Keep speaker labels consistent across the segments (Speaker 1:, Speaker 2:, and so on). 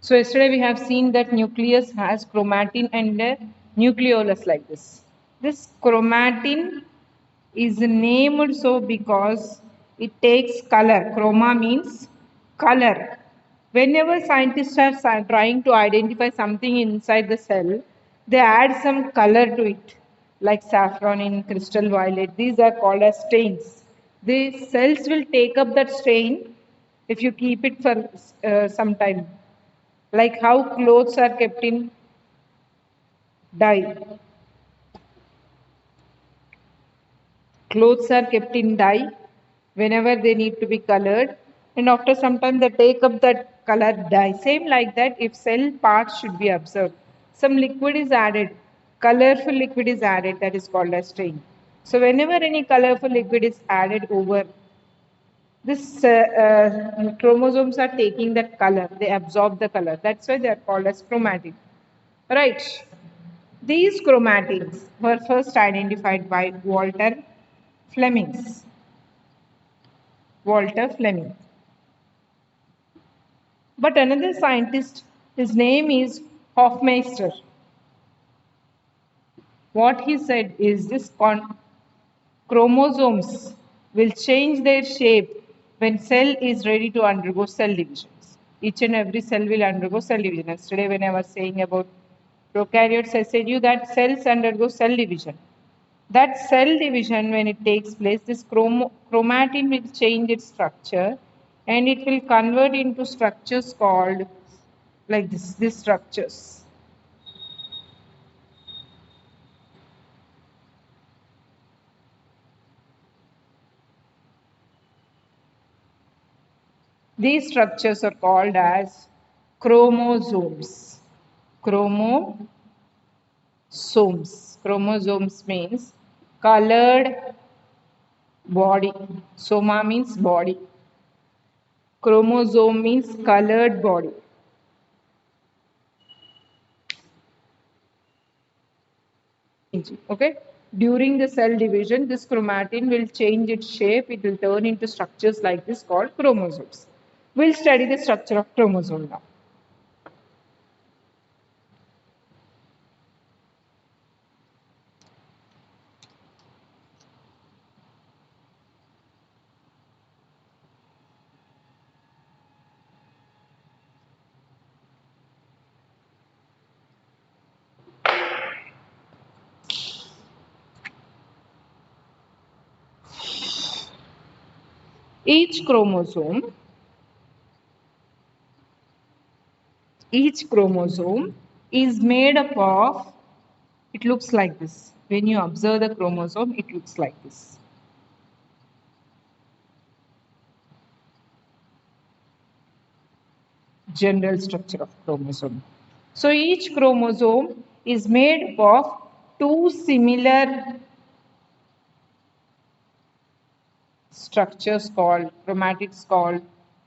Speaker 1: So yesterday we have seen that nucleus has chromatin and a nucleolus like this. This chromatin is named so because it takes color. Chroma means color. Whenever scientists are trying to identify something inside the cell, they add some color to it, like saffron in crystal violet. These are called as stains. The cells will take up that stain if you keep it for some time, like how clothes are kept in dye. Clothes are kept in dye whenever they need to be colored, and after some time they take up that colored dye. Same like that, if cell parts should be observed, some liquid is added, colorful liquid is added, that is called as stain. So whenever any colorful liquid is added over this, chromosomes are taking that color, they absorb the color. That's why they are called as chromatin. Right. These chromatins were first identified by Walter Fleming. Walter Fleming. But another scientist, his name is Hofmeister. What he said is this chromosomes will change their shape when cell is ready to undergo cell divisions. Each and every cell will undergo cell division. Yesterday when I was saying about prokaryotes, I said you that cells undergo cell division. That cell division, when it takes place, this chromatin will change its structure and it will convert into structures called like this, these structures. These structures are called as chromosomes. Chromosomes. Chromosomes means colored body. Soma means body. Chromosome means colored body. Okay. During the cell division, this chromatin will change its shape. It will turn into structures like this called chromosomes. We'll study the structure of chromosome now. Each chromosome is made up of, it looks like this. When you observe the chromosome, it looks like this. General structure of chromosome. So each chromosome is made of two similar structures called chromatids called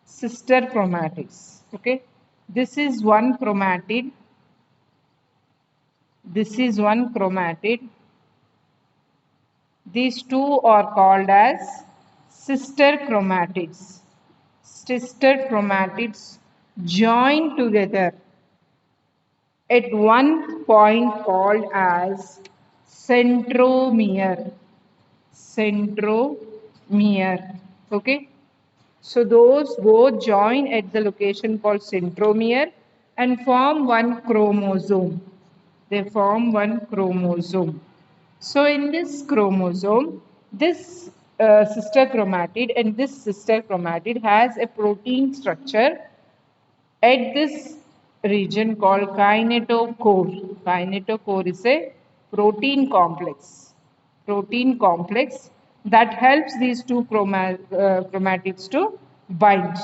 Speaker 1: sister chromatids. Okay, this is one chromatid. This is one chromatid. These two are called as sister chromatids. Sister chromatids join together at one point called as centromere. Centromere. Okay. So those both join at the location called centromere and form one chromosome. They form one chromosome. So in this chromosome, this sister chromatid and this sister chromatid has a protein structure at this region called kinetochore. Kinetochore is a protein complex. Protein complex that helps these two chromatids to bind.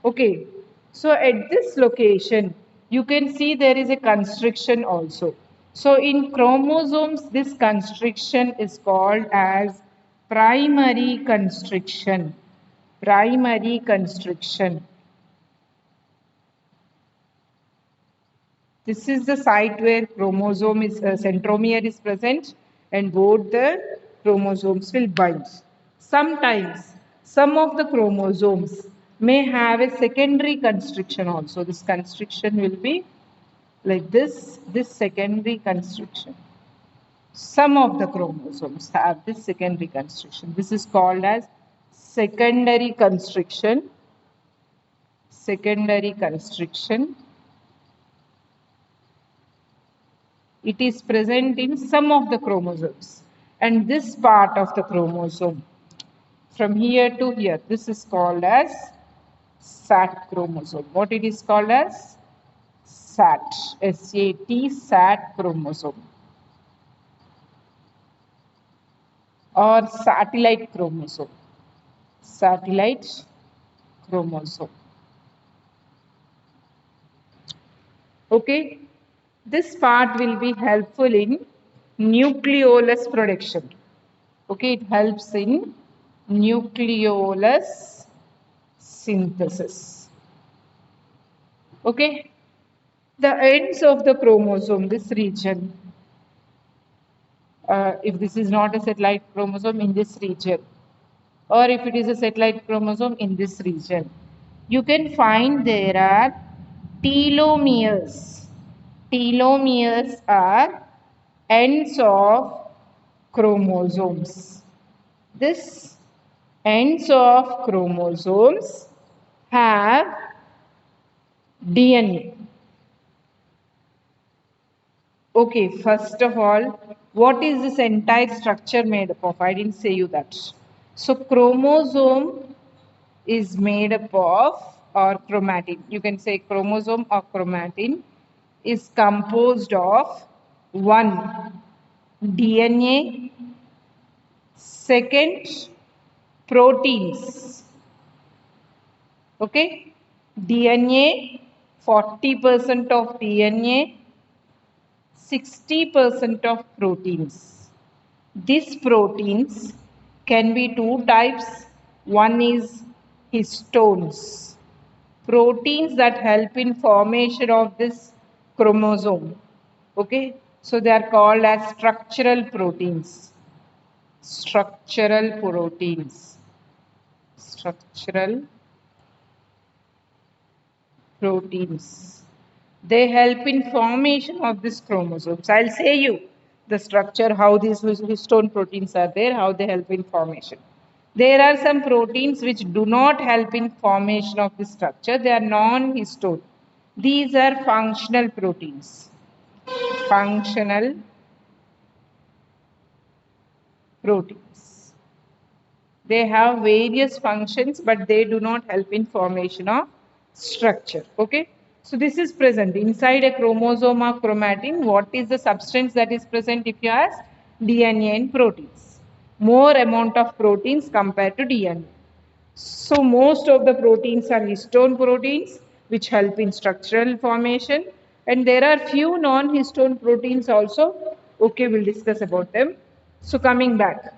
Speaker 1: Okay. So at this location, you can see there is a constriction also. So in chromosomes, this constriction is called as primary constriction. Primary constriction. This is the site where chromosome is centromere is present and both the chromosomes will bind. Sometimes some of the chromosomes may have a secondary constriction also. This constriction will be like this secondary constriction. Some of the chromosomes have this secondary constriction. This is called as secondary constriction. Secondary constriction. It is present in some of the chromosomes. And this part of the chromosome, from here to here, this is called as SAT chromosome. What it is called as? SAT. S-A-T, SAT chromosome. Or satellite chromosome. Satellite chromosome. Okay. This part will be helpful in nucleolus production. Okay, it helps in nucleolus synthesis. Okay, the ends of the chromosome, this region, if this is not a satellite chromosome, in this region, or if it is a satellite chromosome, in this region, you can find there are telomeres. Telomeres are ends of chromosomes. This ends of chromosomes have DNA. Okay, first of all, what is this entire structure made up of? I didn't say you that. So chromosome is made up of, or chromatin, you can say chromosome or chromatin is composed of one, DNA, second, proteins. Okay, DNA, 40% of DNA, 60% of proteins. These proteins can be two types. One is histones, proteins that help in formation of this chromosome. Okay, so they are called as structural proteins. Structural proteins. Structural proteins. They help in formation of this chromosomes. I'll say you the structure, how these histone proteins are there, how they help in formation. There are some proteins which do not help in formation of the structure. They are non-histone. These are functional proteins. Functional proteins. They have various functions, but they do not help in formation of structure. Okay. So this is present inside a chromosome or chromatin. What is the substance that is present if you ask? DNA and proteins. More amount of proteins compared to DNA. So most of the proteins are histone proteins which help in structural formation, and there are few non-histone proteins also. Okay, we'll discuss about them. So coming back,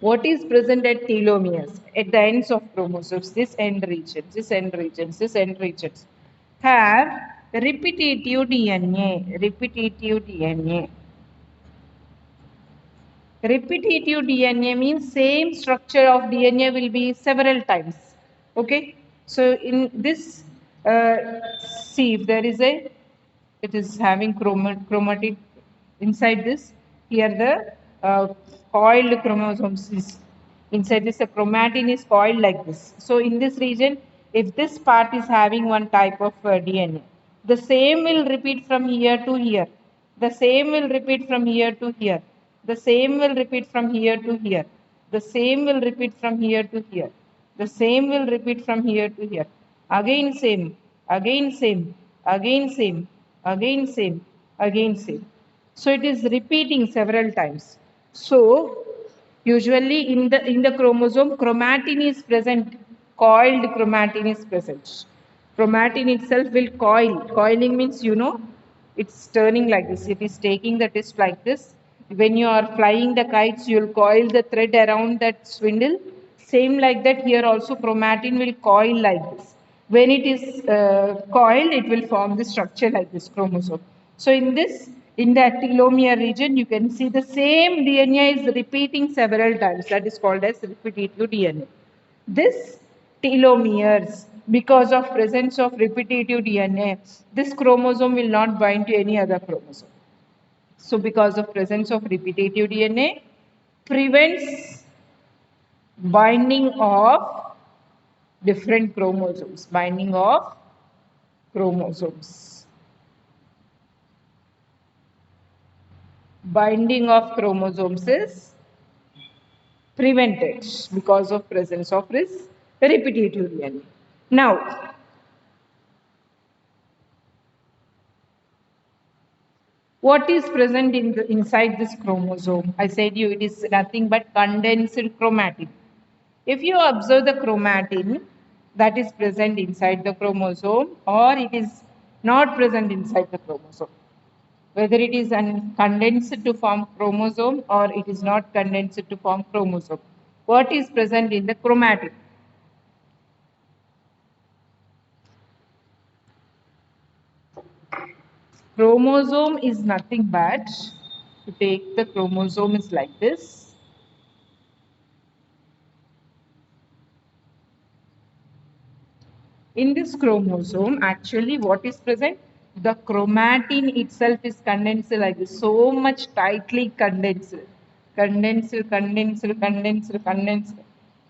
Speaker 1: what is present at telomeres, at the ends of chromosomes, this end regions have repetitive DNA. Repetitive DNA means same structure of DNA will be several times. Okay, so in this, see if there is a, it is having chromatin inside this. Here the coiled chromosomes is inside this. The chromatin is coiled like this. So in this region, if this part is having one type of DNA, the same will repeat from here to here. The same will repeat from here to here. The same will repeat from here to here. The same will repeat from here to here. The same will repeat from here to here. Again same, again same, again same, again same, again same. So it is repeating several times. So usually in the chromosome, chromatin is present. Coiled chromatin is present. Chromatin itself will coil. Coiling means, you know, it's turning like this. It is taking the disc like this. When you are flying the kites, you will coil the thread around that spindle. Same like that, here also chromatin will coil like this. When it is coiled, it will form the structure like this chromosome. So in this, in the telomere region, you can see the same DNA is repeating several times. That is called as repetitive DNA. This telomeres. Because of presence of repetitive DNA, this chromosome will not bind to any other chromosome. So because of presence of repetitive DNA, prevents binding of different chromosomes, binding of chromosomes. Binding of chromosomes is prevented because of presence of this repetitive DNA. Now, what is present inside this chromosome? I said you it is nothing but condensed chromatin. If you observe the chromatin that is present inside the chromosome or it is not present inside the chromosome, whether it is condensed to form chromosome or it is not condensed to form chromosome, what is present in the chromatin? Chromosome is nothing but, to take the chromosome is like this. In this chromosome, actually what is present? The chromatin itself is condensed like this, so much tightly condensed. Condensed, condensed, condensed, condensed.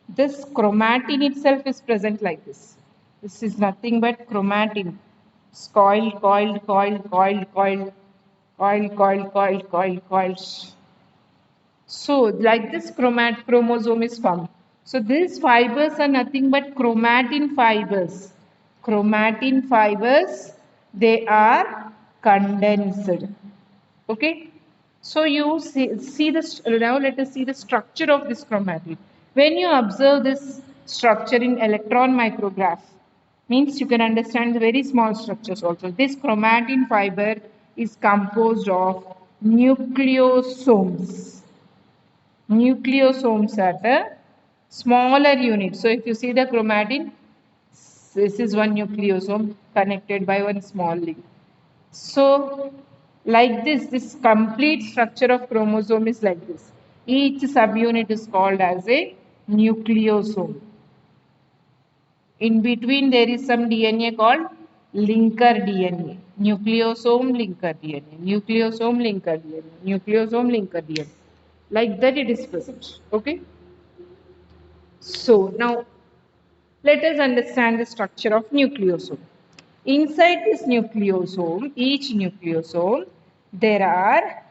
Speaker 1: This chromatin itself is present like this. This is nothing but chromatin. It's coiled, coiled, coiled, coiled, coiled, coiled, coiled, coiled, coiled, coiled. So, like this chromosome is formed. So, these fibers are nothing but chromatin fibers. Chromatin fibers, they are condensed. Okay. So, you see this, now let us see the structure of this chromatin. When you observe this structure in electron micrograph, means you can understand the very small structures also. This chromatin fiber is composed of nucleosomes. Nucleosomes are the smaller unit. So if you see the chromatin, this is one nucleosome connected by one small link. So like this complete structure of chromosome is like this. Each subunit is called as a nucleosome. In between there is some DNA called linker DNA. Nucleosome linker DNA. Nucleosome linker DNA. Nucleosome linker DNA. Like that it is present. Okay. So now let us understand the structure of nucleosome. Inside this nucleosome, each nucleosome, there are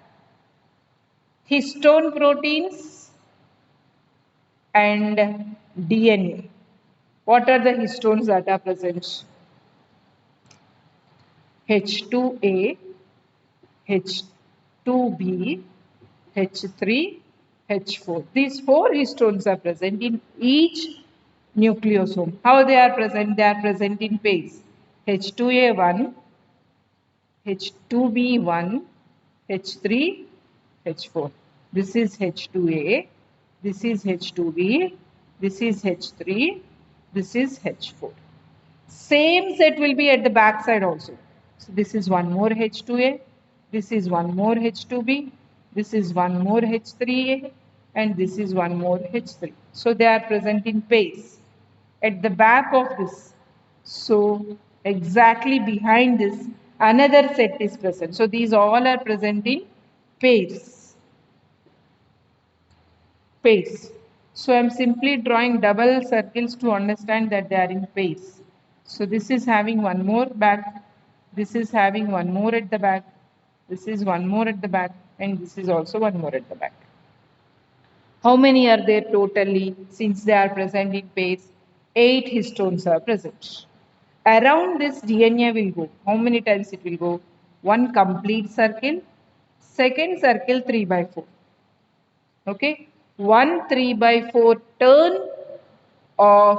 Speaker 1: histone proteins and DNA. What are the histones that are present? H2A, H2B, H3, H4. These four histones are present in each nucleosome. How they are present? They are present in pairs. H2A1, H2B1, H3, H4. This is H2A, this is H2B, this is H3, this is H4. Same set will be at the back side also. So this is one more H2A, this is one more H2B, this is one more H3A, and this is one more H3. So they are present in pairs at the back of this. So exactly behind this, another set is present. So these all are present in pairs. Pairs. So I am simply drawing double circles to understand that they are in pairs. So this is having one more back, this is having one more at the back, this is one more at the back, and this is also one more at the back. How many are there totally? Since they are present in pairs, 8 histones are present. Around this DNA will go. How many times it will go? One complete circle, second circle 3 by 4. Okay, 1 3 by 4 turn of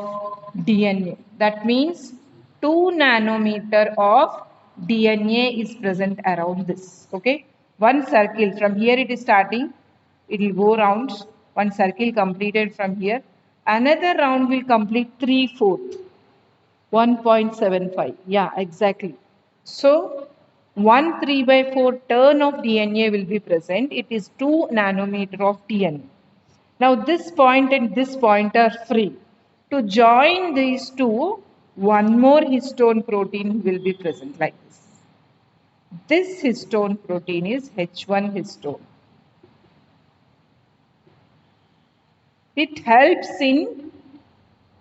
Speaker 1: DNA. That means 2 nanometer of DNA is present around this. Okay, one circle from here it is starting, it will go round. One circle completed from here. Another round will complete 3/4. 1.75. Yeah, exactly. So 1 3 by 4 turn of DNA will be present. It is 2 nanometer of DNA. Now this point and this point are free. To join these two, one more histone protein will be present like this. This histone protein is H1 histone. It helps in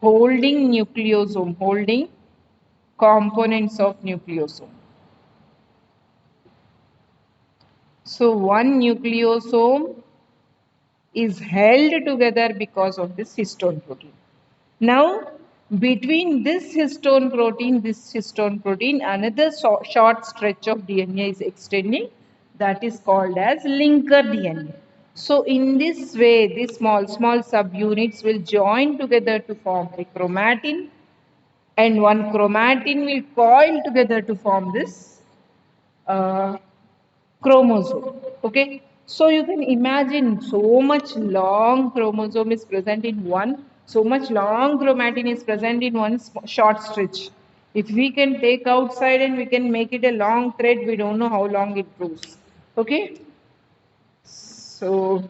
Speaker 1: holding nucleosome, holding components of nucleosome. So one nucleosome is held together because of this histone protein. Now, between this histone protein, another short stretch of DNA is extending, that is called as linker DNA. So, in this way, these small subunits will join together to form a chromatin, and one chromatin will coil together to form this uh, chromosome. Okay, so you can imagine so much long chromosome is present in one, so much long chromatin is present in one short stretch. If we can take outside and we can make it a long thread, we don't know how long it goes. Okay, so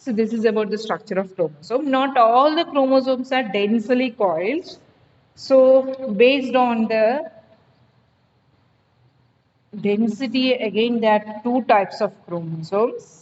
Speaker 1: this is about the structure of chromosome. Not all the chromosomes are densely coiled. So based on the density, again there are two types of chromosomes.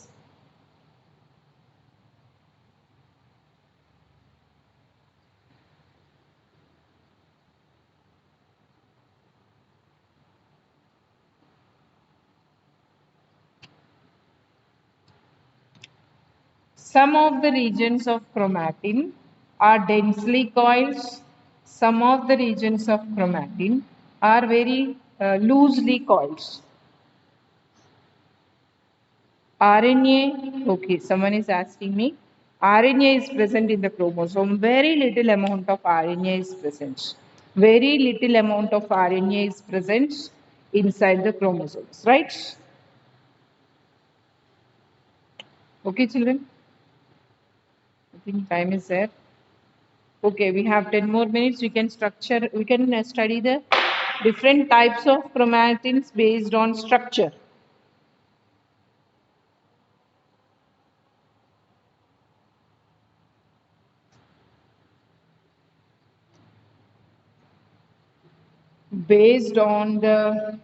Speaker 1: Some of the regions of chromatin are densely coiled. Some of the regions of chromatin are very loosely coiled. RNA, okay, someone is asking me. RNA is present in the chromosome. Very little amount of RNA is present. Very little amount of RNA is present inside the chromosomes, right? Okay, children? I think time is there. Okay, we have 10 more minutes. We can study the different types of chromatins based on structure. Based on the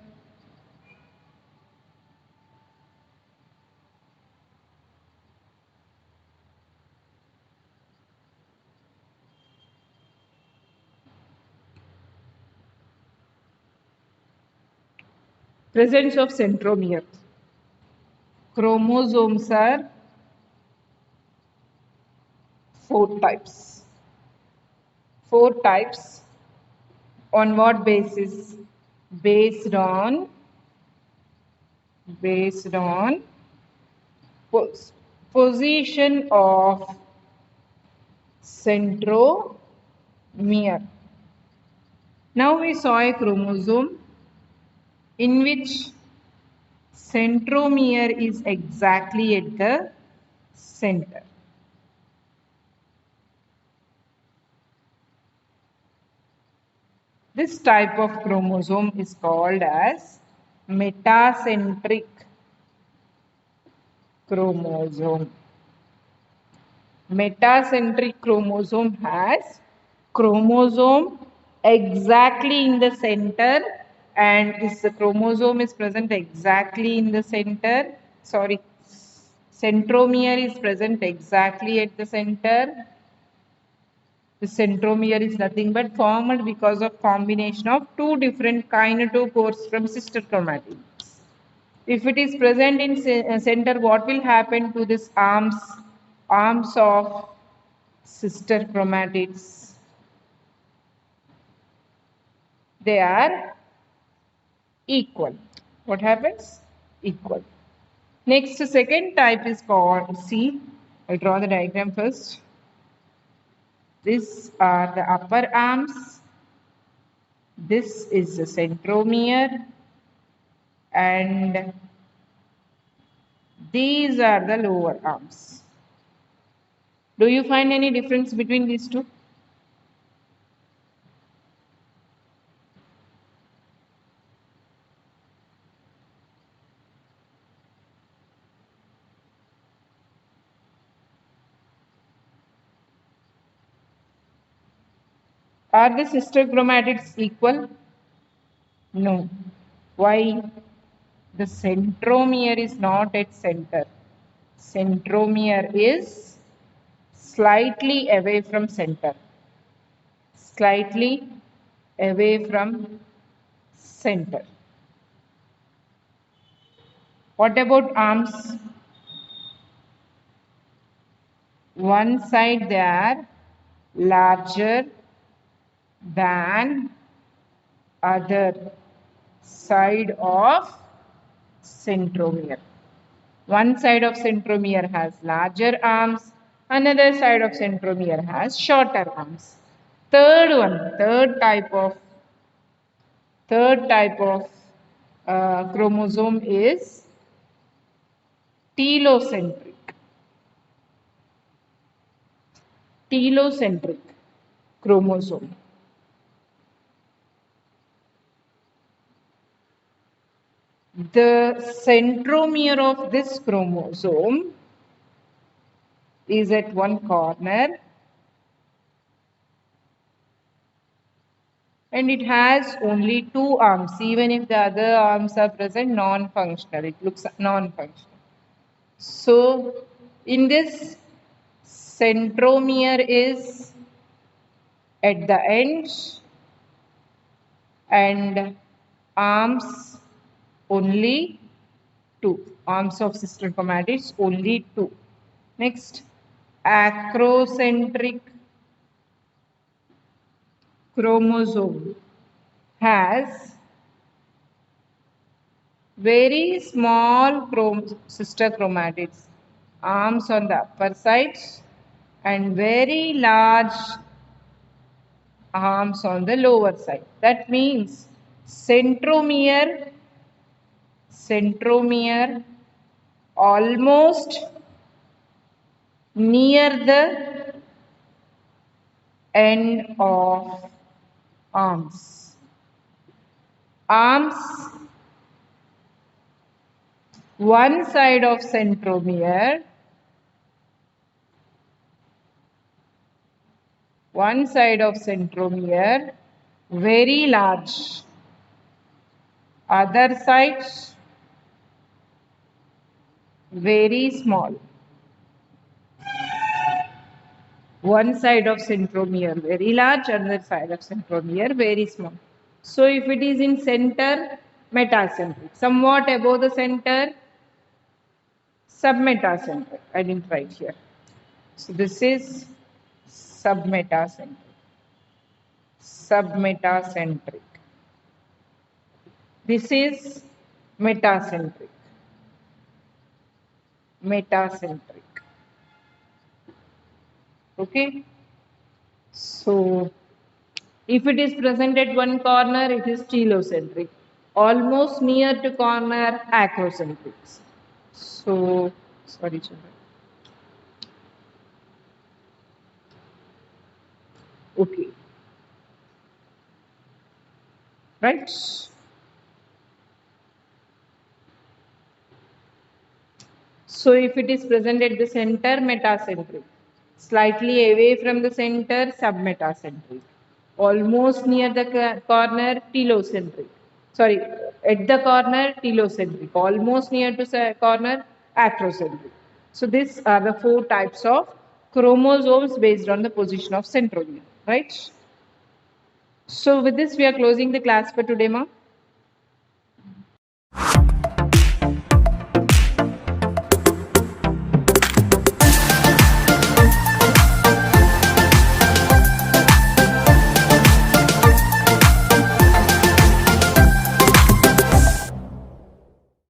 Speaker 1: presence of centromere. Chromosomes are four types. Four types. On what basis? Based on pos position of centromere. Now we saw a chromosome in which centromere is exactly at the center. This type of chromosome is called as metacentric chromosome. Metacentric chromosome has chromosome exactly in the center, and this chromosome is present exactly in the center. Sorry, centromere is present exactly at the center. The centromere is nothing but formed because of combination of two different kinetochores from sister chromatids. If it is present in center, what will happen to this arms of sister chromatids? They are equal. What happens? Equal. Next, second type is called, see, I'll draw the diagram first. These are the upper arms. This is the centromere, and these are the lower arms. Do you find any difference between these two? Are the sister chromatids equal? No. Why? The centromere is not at center. Centromere is slightly away from center. Slightly away from center. What about arms? One side they are larger than other side of centromere. One side of centromere has larger arms, another side of centromere has shorter arms. Third one, third type of chromosome is telocentric. Telocentric chromosome. The centromere of this chromosome is at one corner and it has only two arms. Even if the other arms are present, non-functional. It looks non-functional. So, in this, centromere is at the end and arms only two. Arms of sister chromatids only two. Next, acrocentric chromosome has very small sister chromatids, arms on the upper side and very large arms on the lower side. That means centromere almost near the end of arms. Arms, one side of centromere, very large. Other side, very small. One side of centromere very large, another side of centromere very small. So if it is in center, metacentric. Somewhat above the center, submetacentric. I didn't write here. So this is submetacentric. Submetacentric. This is metacentric. Metacentric. Okay. So if it is present at one corner, it is telocentric. Almost near to corner, acrocentric. So, sorry, children. Okay. Right? So if it is present at the center, metacentric. Slightly away from the center, submetacentric. Almost near the corner, telocentric. Sorry, at the corner, telocentric. Almost near to corner, acrocentric. So these are the four types of chromosomes based on the position of centromere, right? So with this, we are closing the class for today, ma.